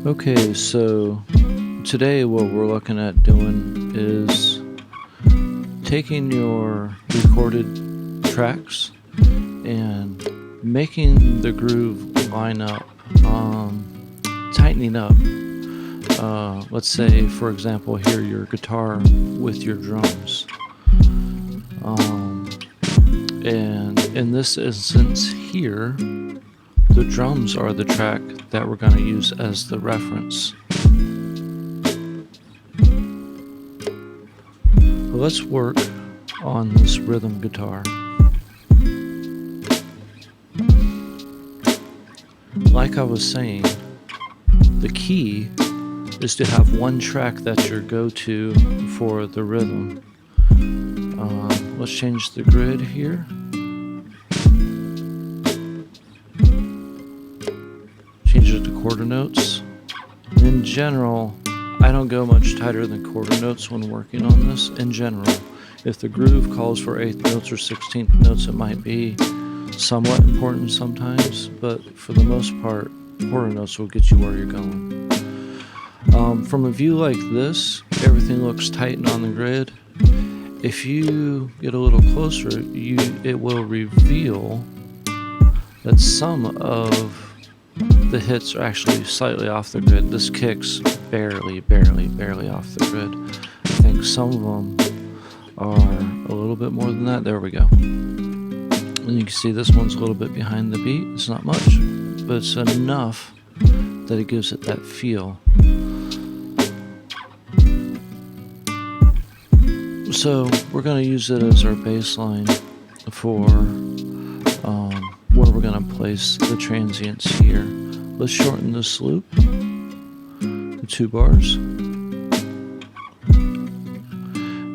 Okay, so today what we're looking at doing is taking your recorded tracks and making the groove line up, tightening up. Let's say, for example, here your guitar with your drums. And in this instance here, the drums are the track that we're going to use as the reference. Let's work on this rhythm guitar. Like I was saying, the key is to have one track that's your go-to for the rhythm. Let's change the grid here. Change it to quarter notes. In general, I don't go much tighter than quarter notes when working on this. In general, if the groove calls for 8th notes or 16th notes, it might be somewhat important sometimes, but for the most part, quarter notes will get you where you're going. From a view like this, everything looks tight and on the grid. If you get a little closer, it will reveal that some of the hits are actually slightly off the grid. This kick's barely off the grid. I think some of them are a little bit more than that. There we go. And you can see this one's a little bit behind the beat. It's not much, but it's enough that it gives it that feel. So we're going to use it as our baseline for where we're going to place the transients here. Let's shorten this loop to 2 bars.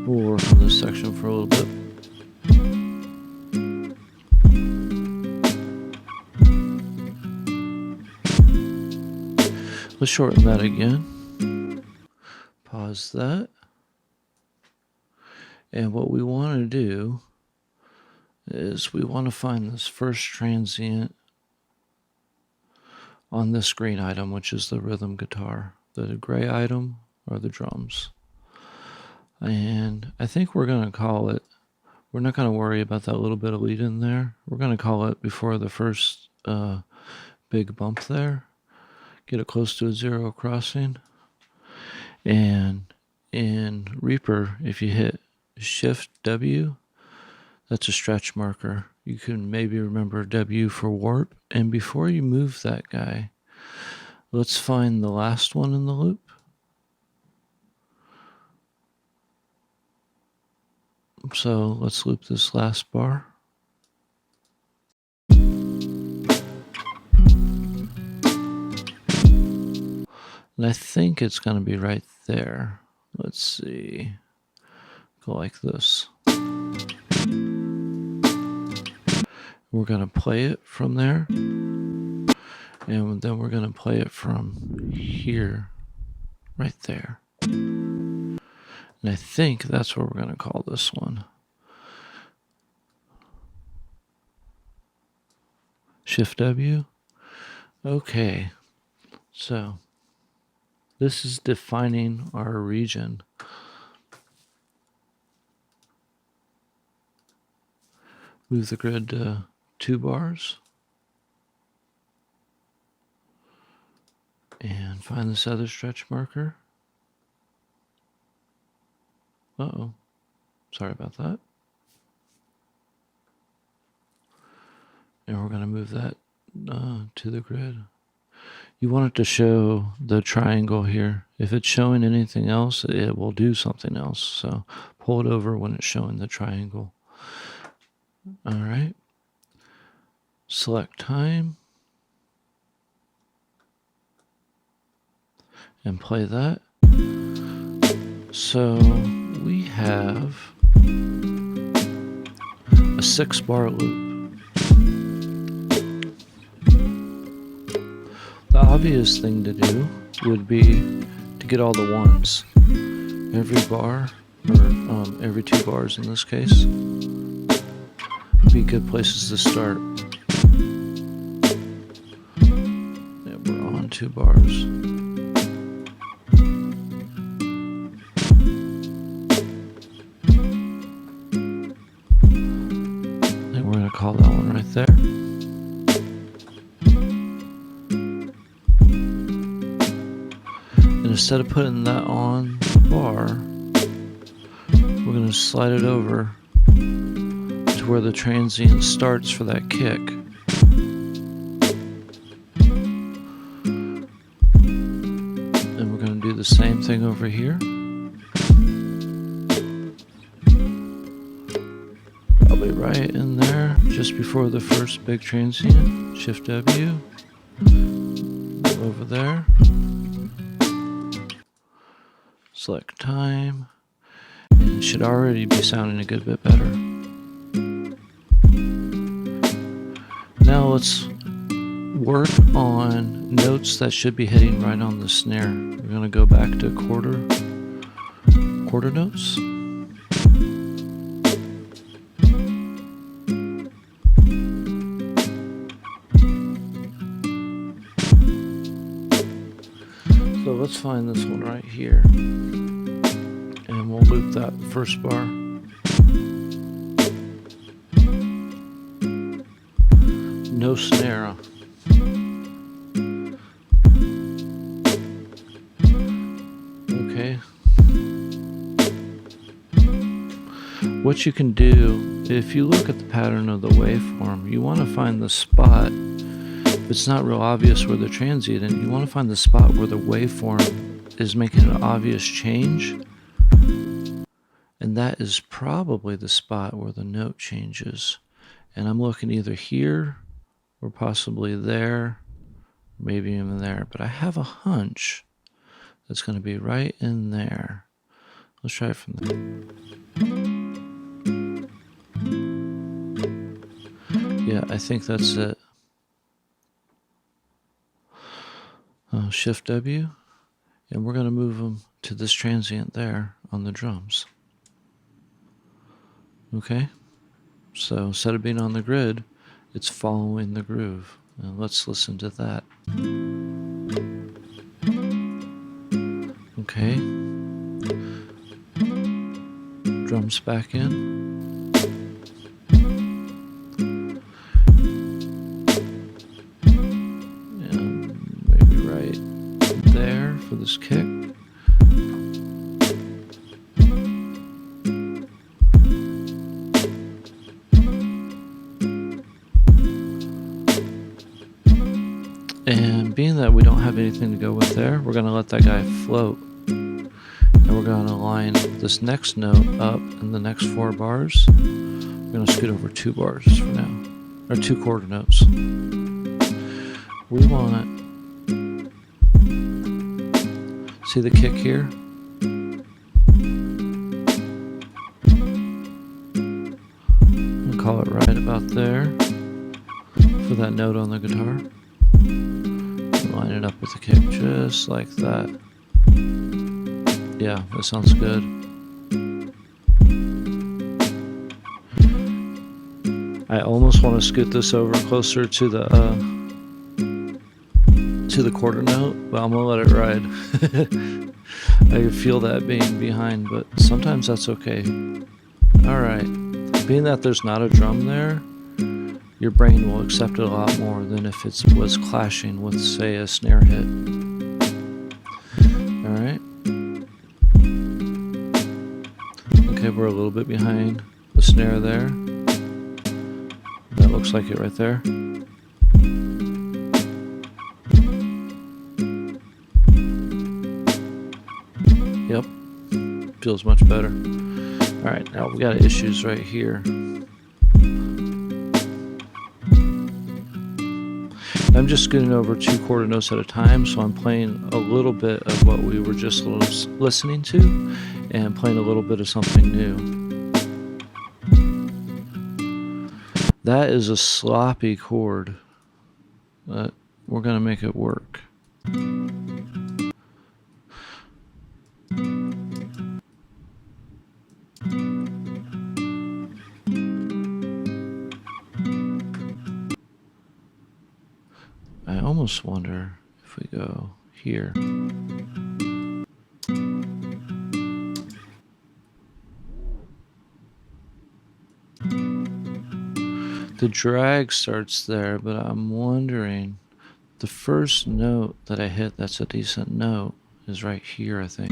We'll work on this section for a little bit. Let's shorten that again. Pause that. And what we want to do is we want to find this first transient on this green item, which is the rhythm guitar. The gray item are the drums. And I think we're going to call it, we're not going to worry about that little bit of lead in there. We're going to call it before the first big bump there. Get it close to a 0 crossing. And in Reaper, if you hit Shift W, that's a stretch marker. You can maybe remember W for warp. And before you move that guy, let's find the last one in the loop. So let's loop this last bar. And I think it's going to be right there. Let's see. Go like this. We're going to play it from there. And then we're going to play it from here, right there. And I think that's what we're going to call this one. Shift W. Okay. So this is defining our region. Move the grid to 2 bars. And find this other stretch marker. Uh-oh. Sorry about that. And we're going to move that to the grid. You want it to show the triangle here. If it's showing anything else, it will do something else. So pull it over when it's showing the triangle. All right. Select time. And play that. So we have a 6-bar loop. The obvious thing to do would be to get all the ones. Every bar, or every 2 bars in this case, would be good places to start. Yeah, we're on 2 bars. instead of putting that on the bar, we're going to slide it over to where the transient starts for that kick. And we're going to do the same thing over here. Probably right in there, just before the first big transient. Shift W. Over there. Select time. And it should already be sounding a good bit better. Now let's work on notes that should be hitting right on the snare. We're going to go back to quarter notes. So let's find this one right here, and we'll loop that first bar. No snare. Okay. What you can do, if you look at the pattern of the waveform, you want to find the spot. If it's not real obvious where the transient is, you want to find the spot where the waveform is making an obvious change. And that is probably the spot where the note changes. And I'm looking either here or possibly there, maybe even there. But I have a hunch that's going to be right in there. Let's try it from there. Yeah, I think that's it. Shift W, and we're going to move them to this transient there on the drums. Okay, so instead of being on the grid, it's following the groove. Now let's listen to that. Okay, drums back in. For this kick. And being that we don't have anything to go with there, we're going to let that guy float. And we're going to line this next note up in the next 4 bars. We're going to scoot over 2 bars for now, or 2 quarter notes. We want, see the kick here? I'll call it right about there for that note on the guitar. Line it up with the kick just like that. Yeah, that sounds good. I almost want to scoot this over closer to the quarter note, but I'm gonna let it ride. I can feel that being behind, but sometimes that's okay. Alright, being that there's not a drum there, your brain will accept it a lot more than if it was clashing with, say, a snare hit. Alright. Okay, we're a little bit behind the snare there. That looks like it right there. Yep, feels much better. Alright, now we got issues right here. I'm just scooting over 2 quarter notes at a time, so I'm playing a little bit of what we were just listening to and playing a little bit of something new. That is a sloppy chord, but we're going to make it work. I almost wonder if we go here. The drag starts there, but I'm wondering, the first note that I hit that's a decent note is right here, I think.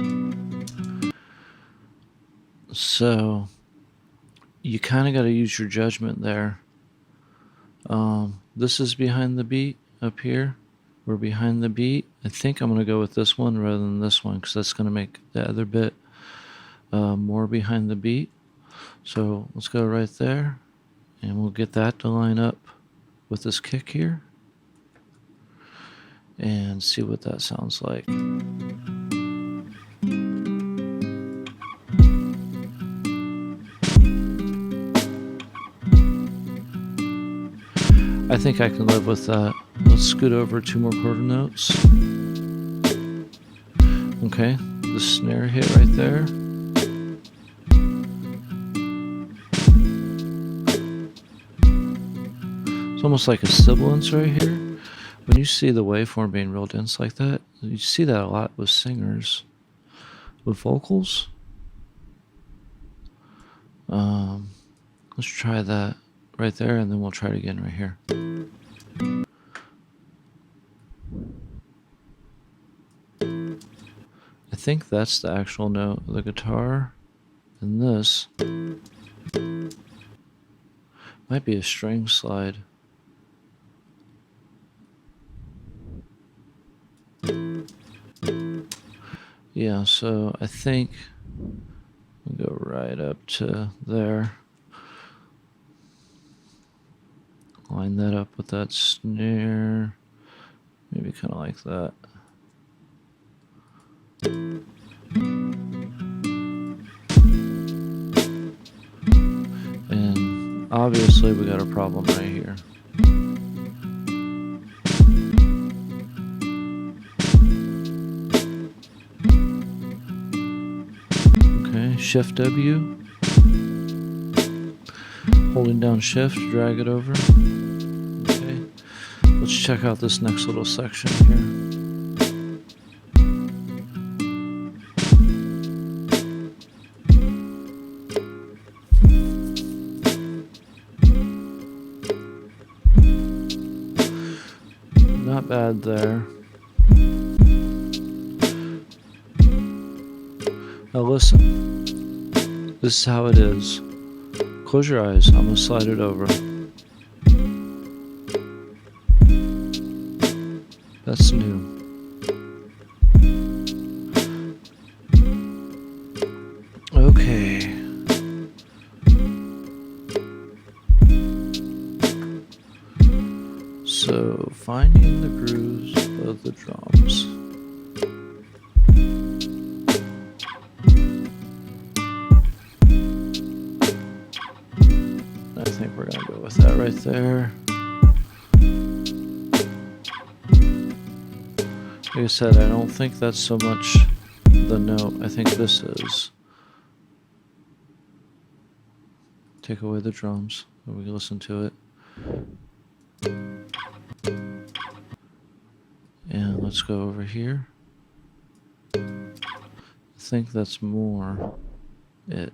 So you kind of got to use your judgment there. This is behind the beat up here. We're behind the beat. I think I'm going to go with this one rather than this one because that's going to make the other bit more behind the beat. So let's go right there, and we'll get that to line up with this kick here and see what that sounds like. I think I can live with that. Let's scoot over 2 more quarter notes. Okay, the snare hit right there. It's almost like a sibilance right here. When you see the waveform being real dense like that, you see that a lot with singers. With vocals, let's try that right there, and then we'll try it again right here. I think that's the actual note of the guitar, and this might be a string slide. Yeah, so I think we'll go right up to there. Line that up with that snare. Maybe kind of like that. And obviously we got a problem right here. Okay, Shift W. Holding down Shift, drag it over. Okay, let's check out this next little section here. Not bad there. Now listen, this is how it is. Close your eyes, I'm gonna slide it over. That's new. Okay. So, finding the grooves of the drums. I think we're gonna go with that right there. Like I said, I don't think that's so much the note. I think this is. Take away the drums, and we can listen to it. And let's go over here. I think that's more it.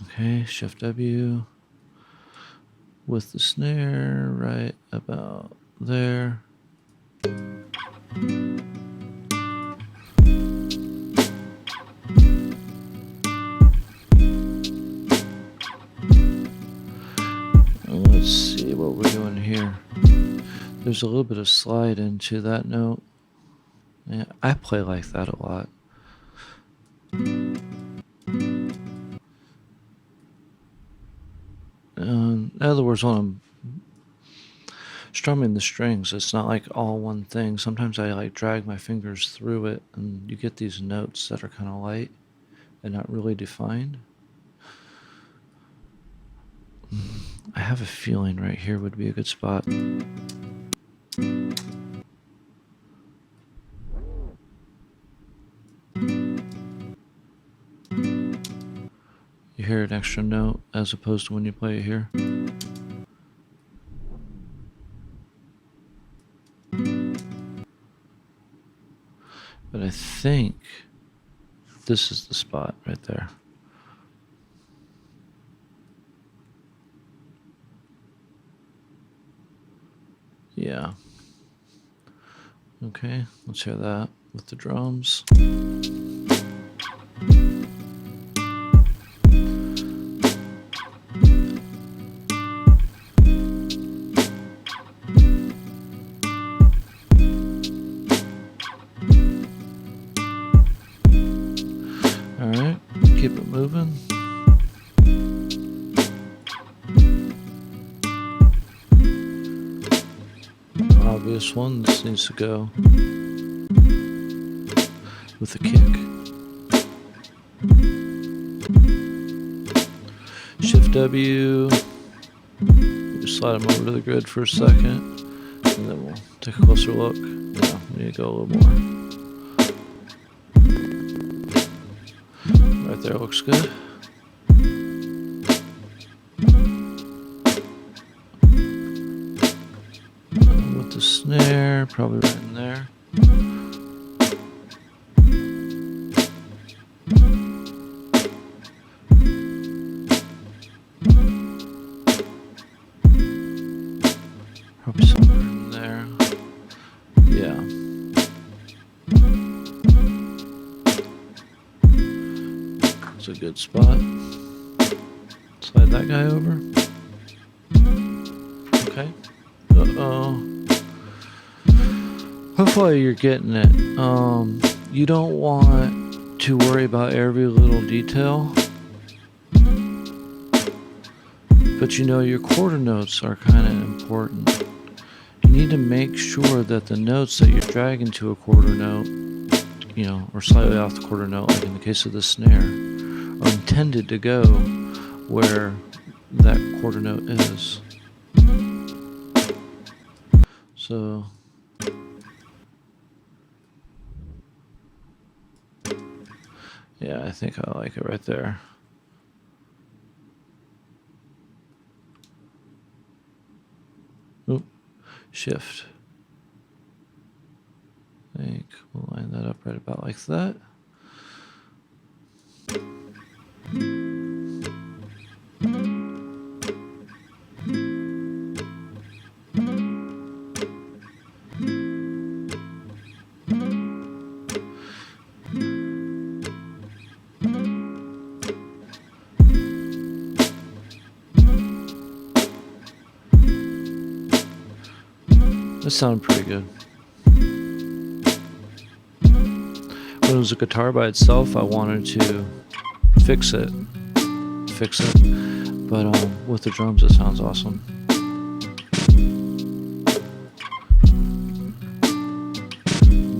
Okay, Shift W with the snare right about there. Let's see what we're doing here. There's a little bit of slide into that note. Yeah, I play like that a lot. In other words, when I'm strumming the strings, it's not like all one thing. Sometimes I like drag my fingers through it, and you get these notes that are kind of light and not really defined. I have a feeling right here would be a good spot. You hear an extra note as opposed to when you play it here. But I think this is the spot right there. Yeah. Okay, let's hear that with the drums. All right, keep it moving. Obvious one, this needs to go with the kick. Shift W, just slide them over to the grid for a second, and then we'll take a closer look. Yeah, we need to go a little more. Right there looks good. With the snare, probably right in there. Probably somewhere in there. Yeah. It's a good spot. Slide that guy over. Okay. Uh-oh. Hopefully you're getting it. You don't want to worry about every little detail. But you know, your quarter notes are kind of important. You need to make sure that the notes that you're dragging to a quarter note, you know, or slightly off the quarter note, like in the case of the snare, are intended to go where that quarter note is. So yeah, I think I like it right there. Oop, shift. I think we'll line that up right about like that. This sounded pretty good. When it was a guitar by itself, I wanted to fix it. But with the drums, it sounds awesome.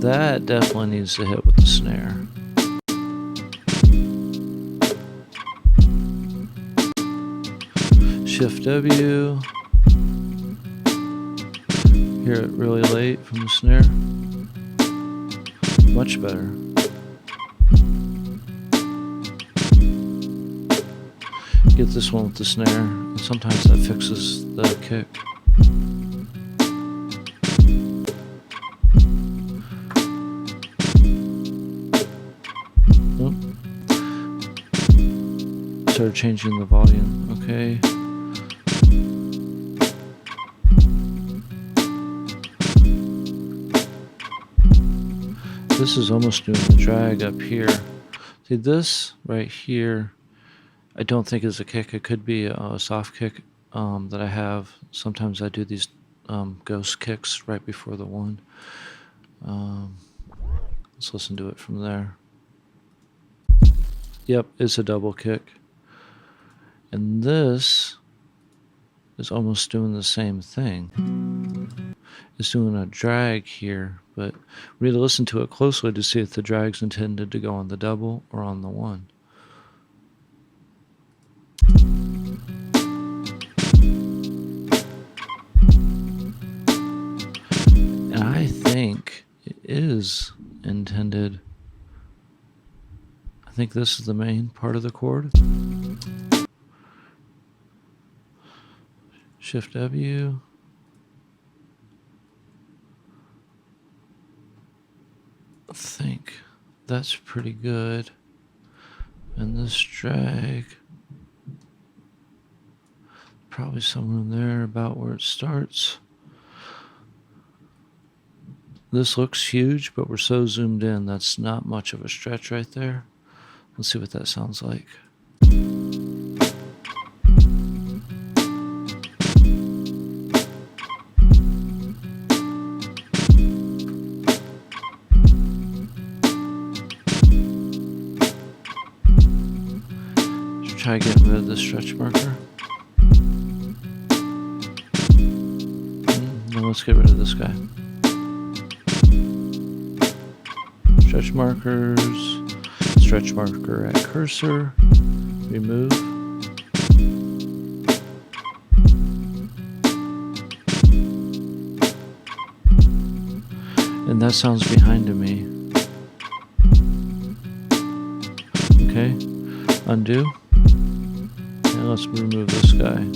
That definitely needs to hit with the snare. Shift W. Hear it really late from the snare. Much better. Get this one with the snare, and sometimes that fixes the kick. Started changing the volume. Okay. This is almost doing the drag up here. See, this right here, I don't think is a kick. It could be a soft kick that I have. Sometimes I do these ghost kicks right before the one. Let's listen to it from there. Yep, it's a double kick. And this is almost doing the same thing. It's doing a drag here, but we need to listen to it closely to see if the drag's intended to go on the double or on the one. And I think it is intended. I think this is the main part of the chord. Shift W. I think that's pretty good. And this drag, probably somewhere in there about where it starts. This looks huge, but we're so zoomed in, that's not much of a stretch right there. Let's see what that sounds like. Let's try getting rid of the stretch marker. Now let's get rid of this guy. Stretch markers, stretch marker at cursor, remove. And that sounds behind me. Okay, undo. And let's remove this guy.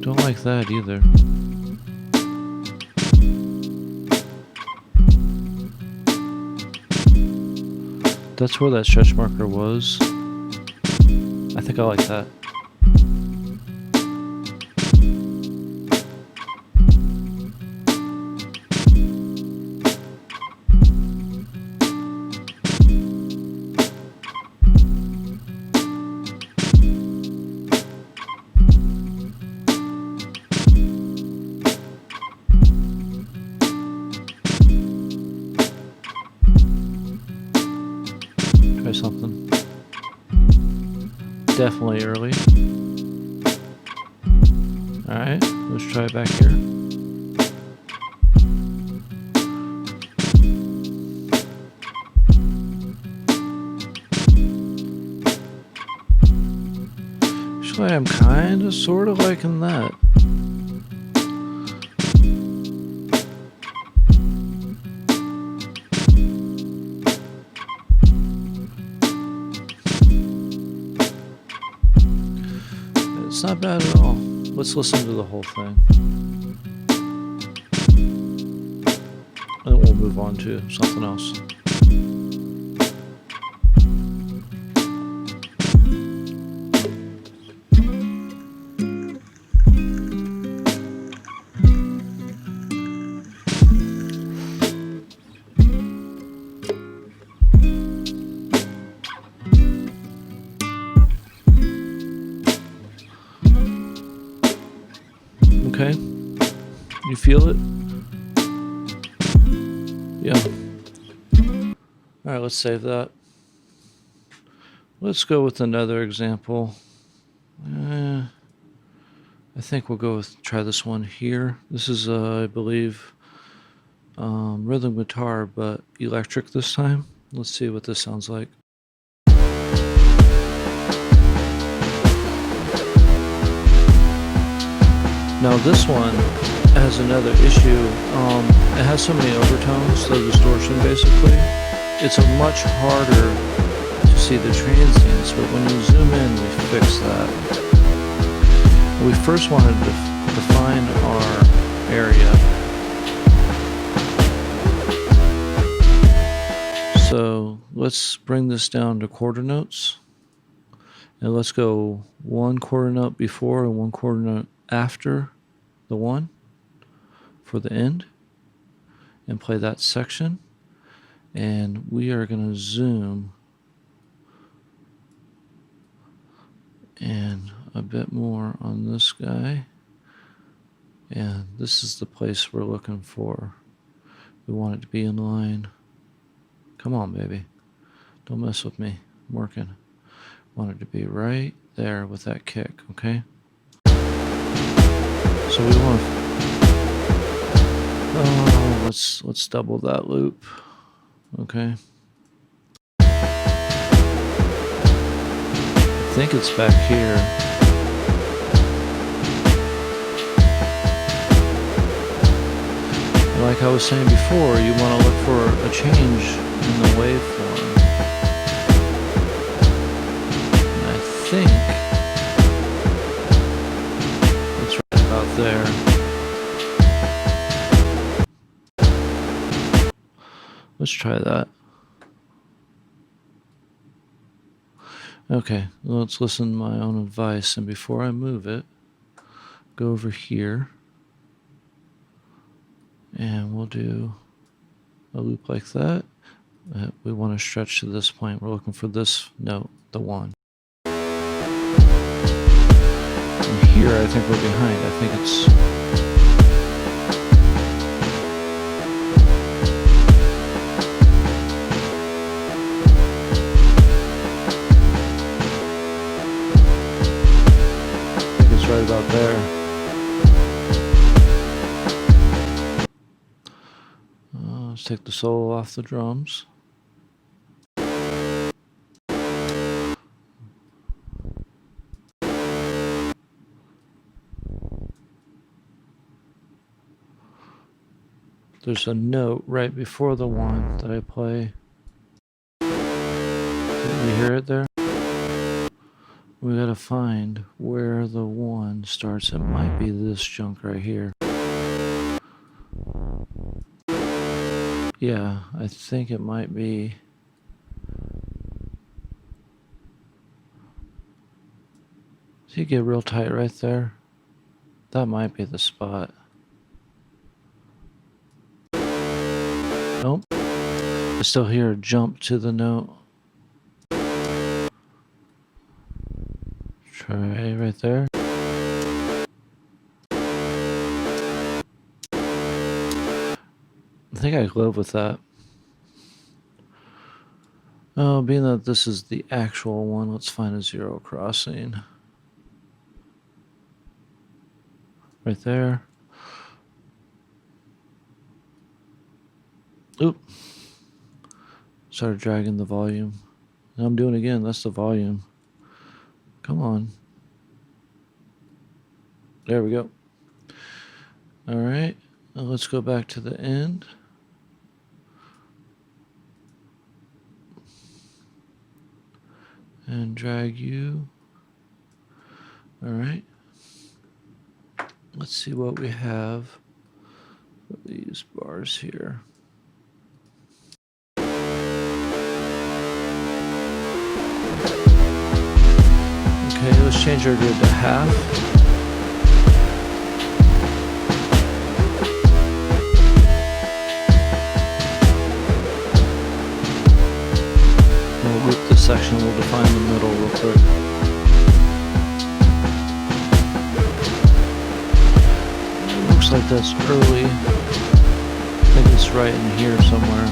Don't like that either. That's where that stretch marker was. I think I like that. Try something. Definitely early. Alright, let's try it back here. Actually, I'm kinda sorta liking that. It's not bad at all. Let's listen to the whole thing. And then we'll move on to something else. Okay, you feel it? Yeah. All right, let's save that. Let's go with another example. I think we'll go with, try this one here. This is, I believe, rhythm guitar, but electric this time. Let's see what this sounds like. Now this one has another issue. It has so many overtones, the distortion basically. It's a much harder to see the transients, but when you zoom in, we fix that. We first wanted to define our area. So let's bring this down to quarter notes. And let's go one quarter note before and one quarter note after the one for the end, and play that section. And we are going to zoom and a bit more on this guy, and this is the place we're looking for. We want it to be in line. Come on, baby, don't mess with me. I'm working. Want it to be right there with that kick. Okay, so we want to, let's double that loop. Okay, I think it's back here. And like I was saying before, you want to look for a change in the waveform. And I think it's right about there. Let's try that. Okay, let's listen to my own advice, and before I move it, go over here, and we'll do a loop like that. We want to stretch to this point. We're looking for this note, the 1. And here, I think we're behind. I think it's... right about there. Let's take the solo off the drums. There's a note right before the 1 that I play. Did you hear it there? We gotta find where the 1 starts. It might be this chunk right here. Yeah, I think it might be. See, you get real tight right there. That might be the spot. Nope. I still hear a jump to the note. Try right there. I think I live with that. Oh, being that this is the actual 1, let's find a 0 crossing. Right there. Oop. Started dragging the volume. And I'm doing it again. That's the volume. Come on. There we go. All right. Now let's go back to the end. And drag you. All right. Let's see what we have for these bars here. Okay, let's change our grid to half. We'll loop this section, we'll define the middle real quick. It looks like that's early. I think it's right in here somewhere.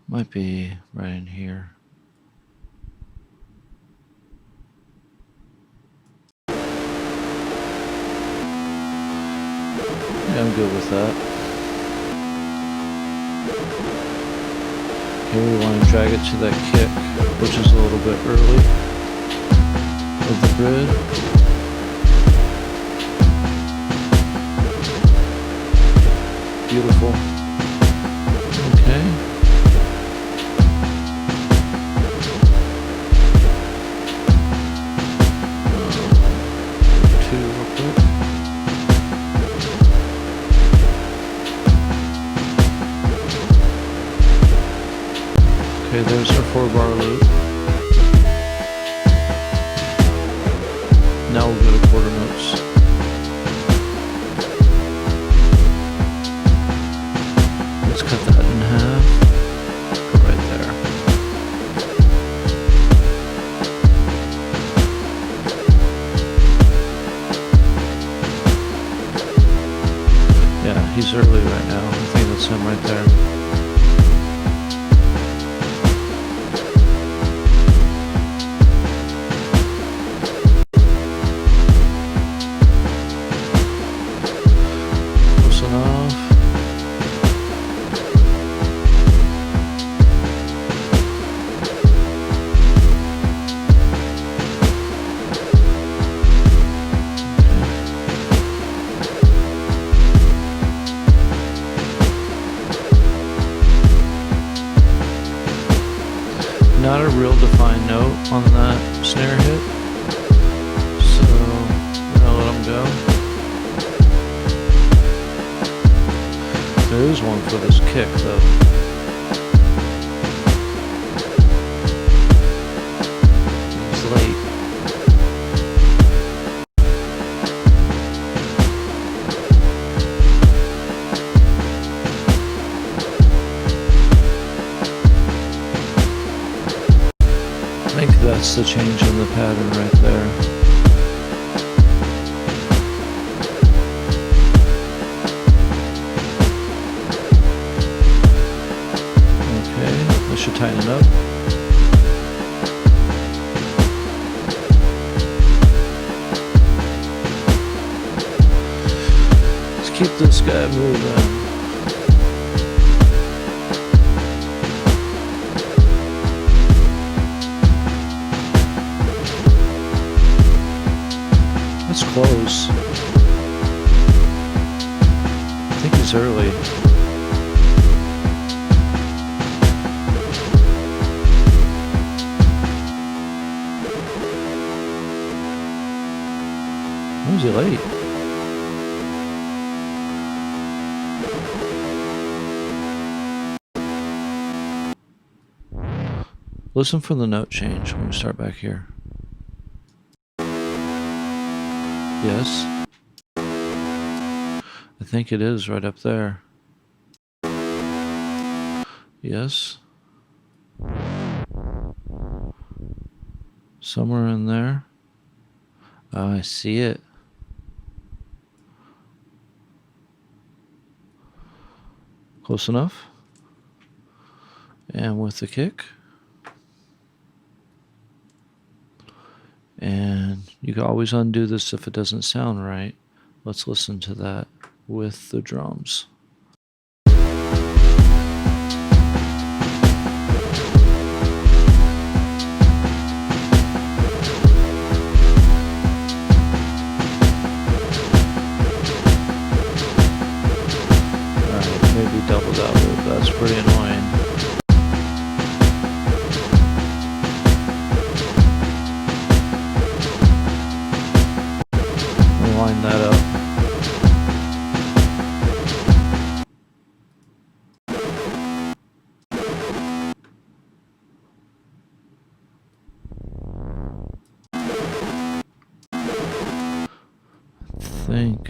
Might be right in here. Yeah, I'm good with that. Okay, we want to drag it to that kick, which is a little bit early of the grid. Beautiful. Okay. Okay, there's our 4-bar loop. Now we'll go to quarter notes. Let's cut that in half. Go right there. Yeah, he's early right now. I think that's him right there. Not a real defined note on that snare hit, so I'm gonna let him go. There is one for this kick though. He's late. I think that's the change in the pattern right there. Okay, I should tighten it up. Let's keep this guy moving. That's close. I think he's early. Why is he late? Listen for the note change when we start back here. Yes. I think it is right up there. Yes. Somewhere in there. Oh, I see it. Close enough. And with the kick. And you can always undo this if it doesn't sound right. Let's listen to that with the drums. Alright, maybe double that loop. That's pretty annoying. Line that up. I think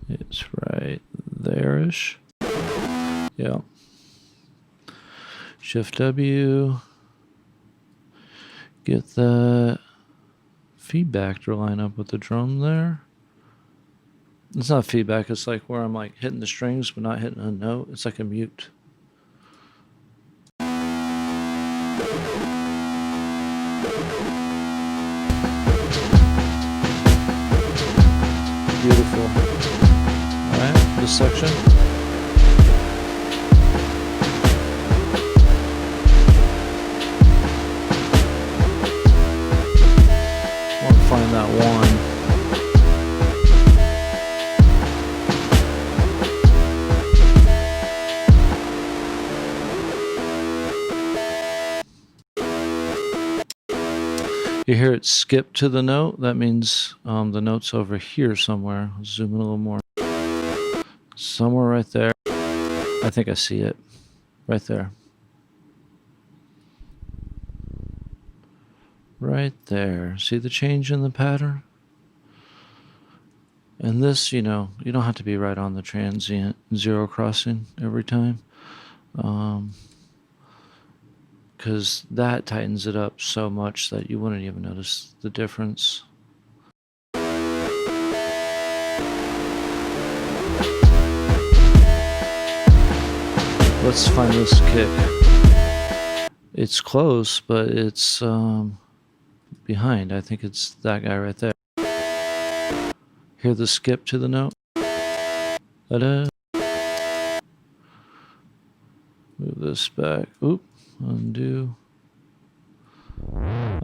it's right there-ish. Yeah. Shift W. Get that feedback to line up with the drum there. It's not feedback, it's like where I'm like hitting the strings but not hitting a note. It's like a mute. Beautiful. Alright, this section. I want to find that one. You hear it skip to the note, that means the note's over here somewhere. I'll zoom in a little more. Somewhere right there. I think I see it. Right there. Right there. See the change in the pattern? And this, you know, you don't have to be right on the transient zero crossing every time. Because that tightens it up so much that you wouldn't even notice the difference. Let's find this kick. It's close, but it's behind. I think it's that guy right there. Hear the skip to the note? Ta-da. Move this back. Oop. Undo.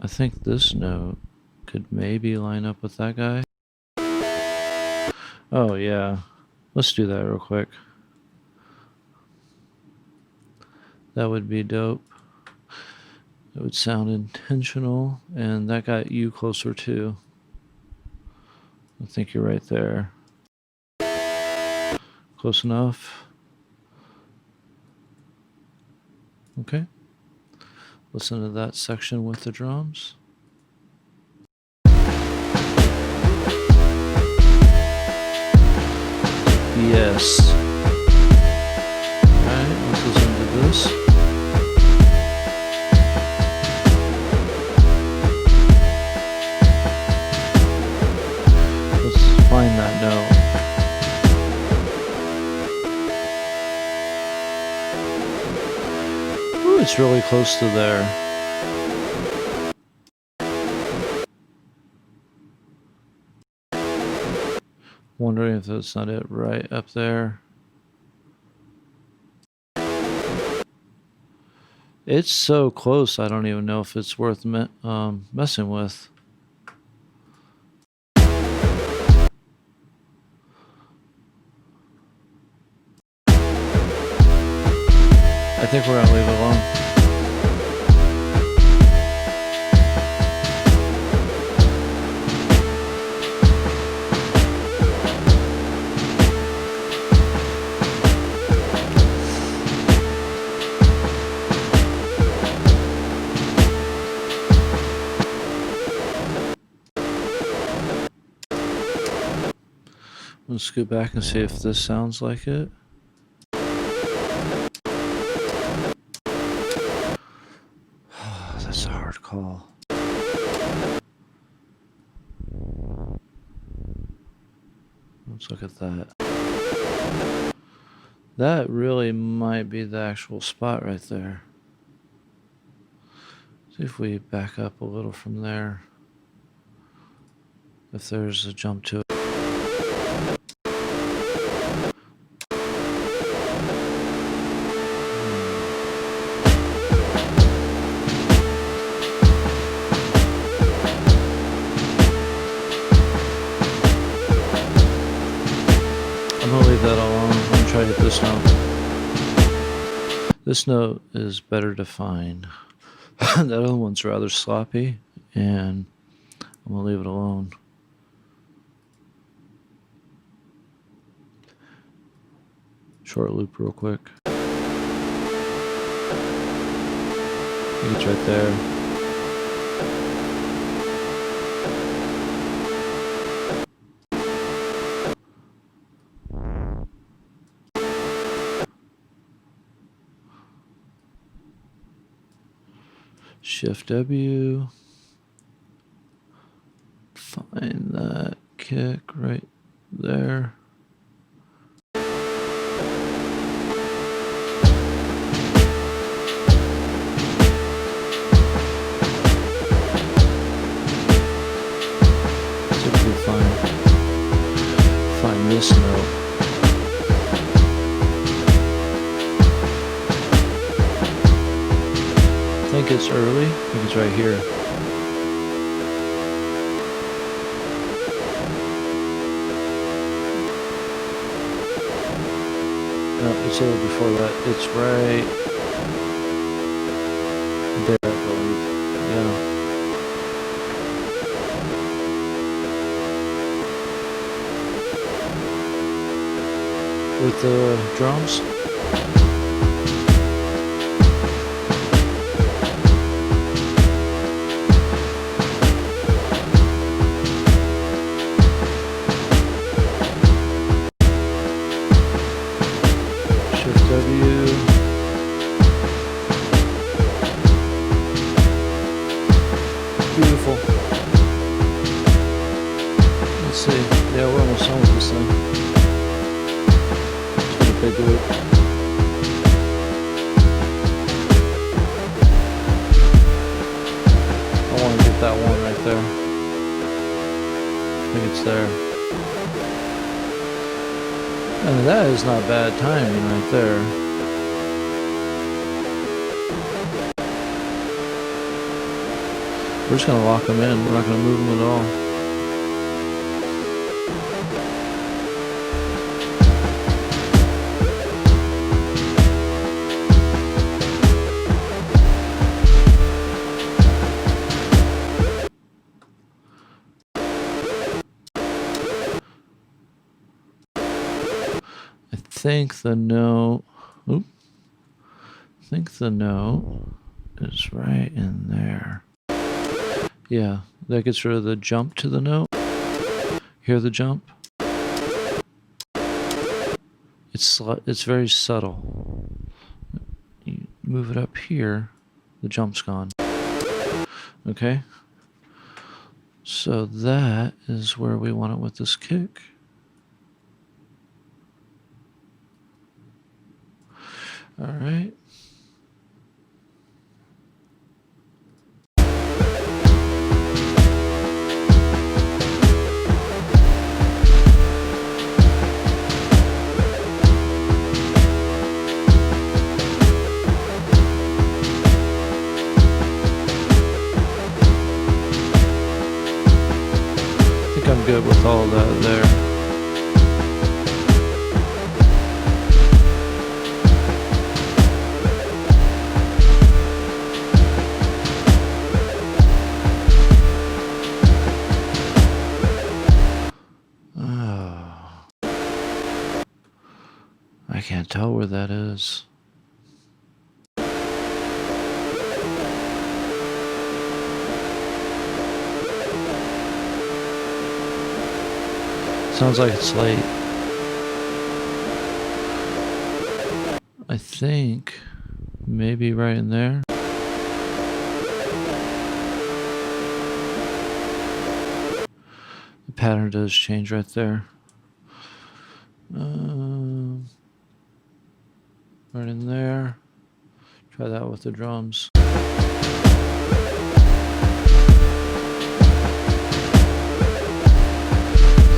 I think this note could maybe line up with that guy. Oh yeah. Let's do that real quick. That would be dope. It would sound intentional, and that got you closer too. I think you're right there. Close enough. Okay. Listen to that section with the drums. Yes. Alright, let's listen to this. Let's find that note. Ooh, it's really close to there. Wondering if that's not it right up there. It's so close, I don't even know if it's worth messing with. I think we're gonna leave it alone. Let's go back and see if this sounds like it. That's a hard call. Let's look at that. That really might be the actual spot right there. See if we back up a little from there. If there's a jump to it. I'm gonna leave that alone. I'm gonna try to hit this note. This note is better defined. That other one's rather sloppy, and I'm gonna leave it alone. Short loop real quick. I think it's right there. Shift W. Find that kick right there. See if we find this note. I think it's early. I think it's right here. No, it's a little before that. It's right there, I believe. Yeah. With the drums. Shift W. Beautiful. Let's see. Yeah, we're almost done with this thing. Let's get a big loop. I want to get that one right there. I think it's there. And that is not bad timing right there. We're just going to lock them in. We're not going to move them at all. think the note, I think the note is right in there. Yeah, that gets rid of the jump to the note. Hear the jump? It's very subtle. You move it up here, the jump's gone. Okay? So that is where we want it with this kick. All right. I think I'm good with all that there. I can't tell where that is. Sounds like it's late. I think maybe right in there. The pattern does change right there. Right in there. Try that with the drums.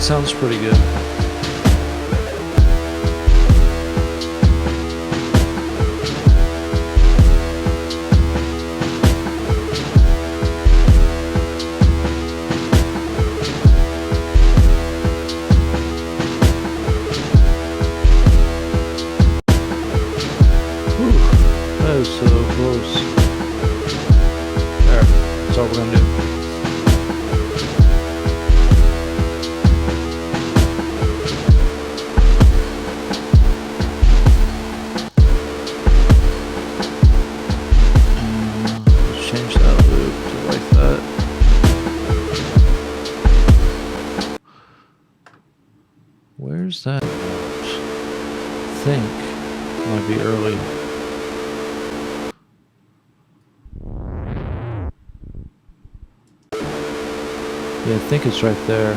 Sounds pretty good. That is so close. There, that's all we're gonna do. Let's change that loop to like that. Where's that note? I think it might be early. Yeah, I think it's right there.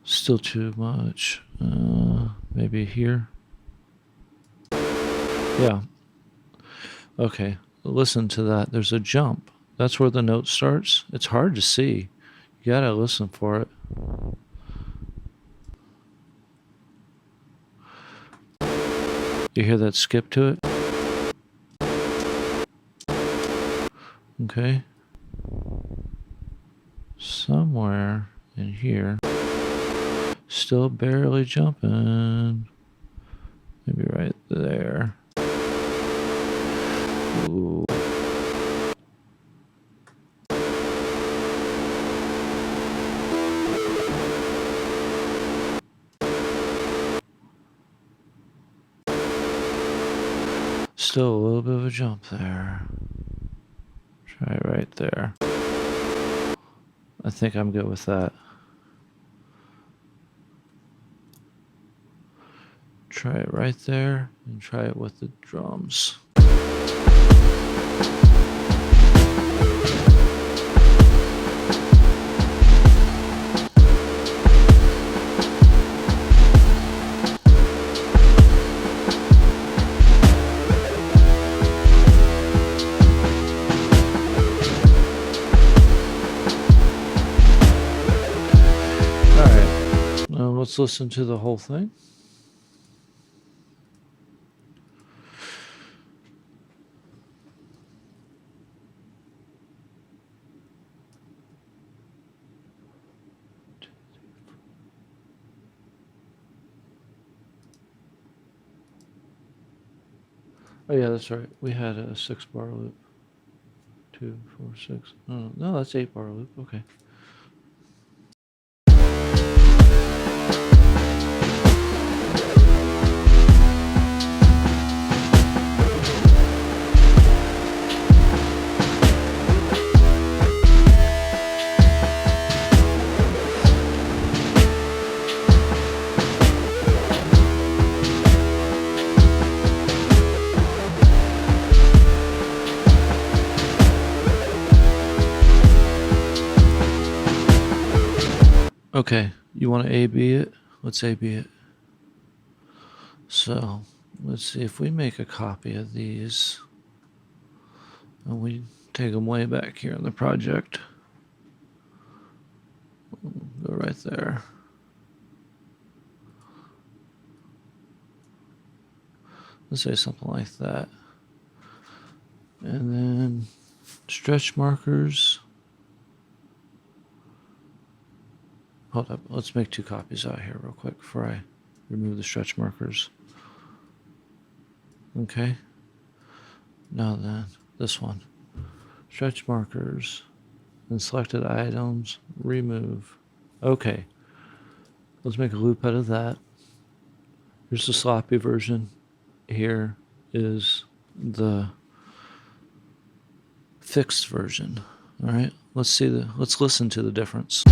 Still too much. Maybe here. Yeah. Okay. Listen to that. There's a jump. That's where the note starts. It's hard to see. You gotta listen for it. You hear that skip to it? Okay. Somewhere in here. Still barely jumping. Maybe right there. Ooh. Still a little bit of a jump there. Try right there. I think I'm good with that. Try it right there and try it with the drums. Let's listen to the whole thing. Oh yeah, that's right. We had a 6-bar loop. 2, 4, 6. No, that's 8-bar loop. Okay. Okay, you want to A-B it? Let's A-B it. So, let's see if we make a copy of these and we take them way back here in the project. Go right there. Let's say something like that. And then stretch markers. Hold up, let's make 2 copies out here real quick before I remove the stretch markers. Okay. Now then, this one. Stretch markers and selected items, remove. Okay. Let's make a loop out of that. Here's the sloppy version. Here is the fixed version. All right. Let's listen to the difference.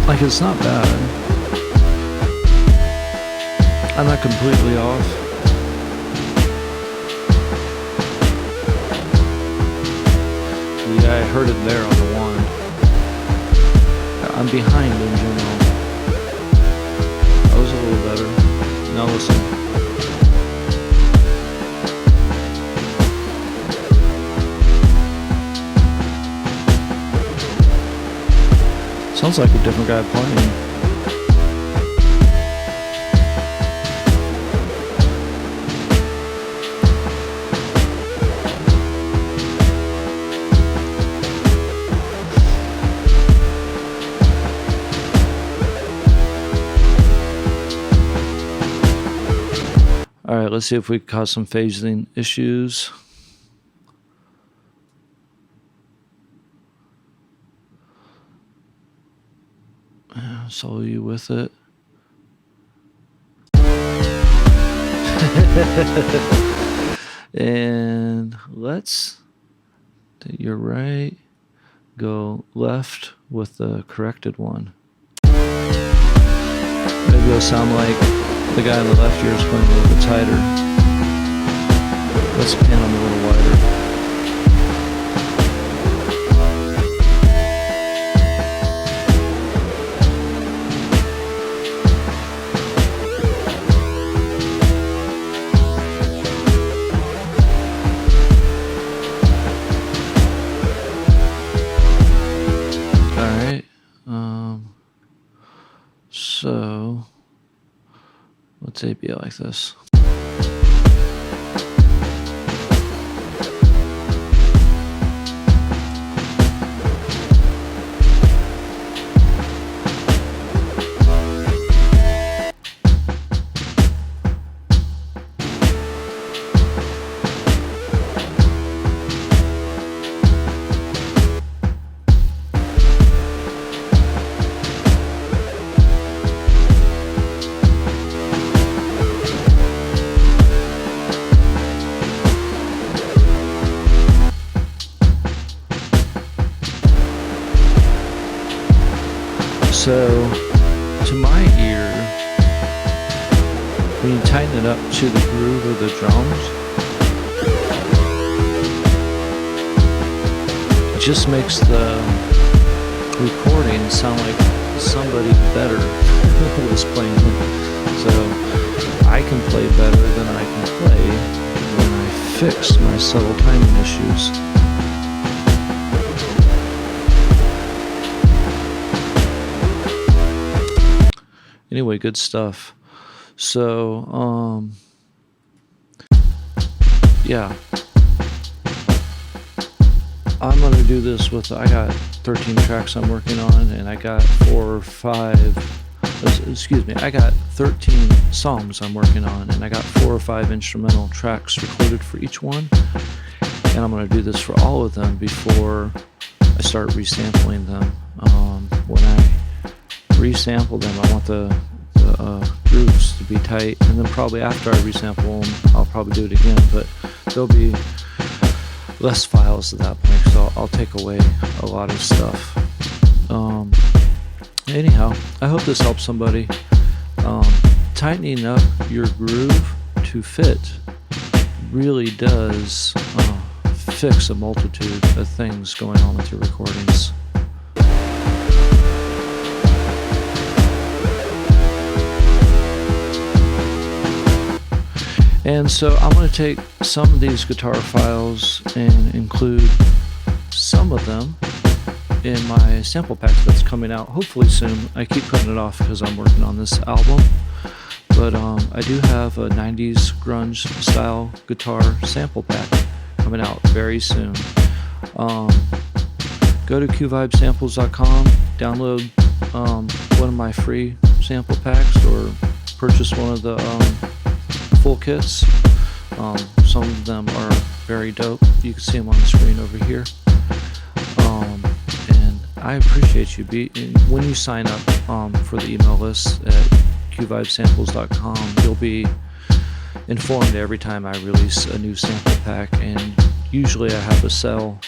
Like, it's not bad. I'm not completely off. Yeah, I heard it there on the one. I'm behind in general. That was a little better. Now listen. Sounds like a different guy playing. All right, let's see if we cause some phasing issues. So you with it? And let's, you're right, go left with the corrected one. Maybe it'll sound like the guy on the left here is playing a little bit tighter. Let's pan him a little wider. So let's say be like this. So, to my ear, when you tighten it up to the groove of the drums, it just makes the recording sound like somebody better was playing it. So, I can play better than I can play when I fix my subtle timing issues. Anyway, good stuff. So, yeah. I'm gonna do this with, I got 13 tracks I'm working on, and I got 13 songs I'm working on, and I got 4 or 5 instrumental tracks recorded for each one. And I'm gonna do this for all of them before I start resampling them. When I resample them, I want the grooves to be tight, and then probably after I resample them, I'll probably do it again, but there'll be less files at that point, so I'll take away a lot of stuff. Anyhow, I hope this helps somebody. Tightening up your groove to fit really does fix a multitude of things going on with your recordings. And so I'm going to take some of these guitar files and include some of them in my sample pack that's coming out hopefully soon. I keep putting it off because I'm working on this album. But I do have a 90s grunge style guitar sample pack coming out very soon. Go to qvibesamples.com, download one of my free sample packs, or purchase one of the full kits. Some of them are very dope. You can see them on the screen over here. And I appreciate you. When you sign up for the email list at qvibesamples.com, you'll be informed every time I release a new sample pack, and usually I have a sale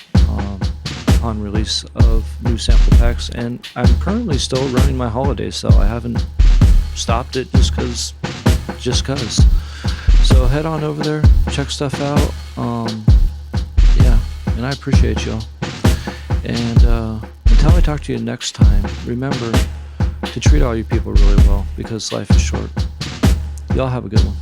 on release of new sample packs, and I'm currently still running my holiday sale. I haven't stopped it just cause. So head on over there, check stuff out. Yeah, and I appreciate y'all. And until I talk to you next time, remember to treat all you people really well, because life is short. Y'all have a good one.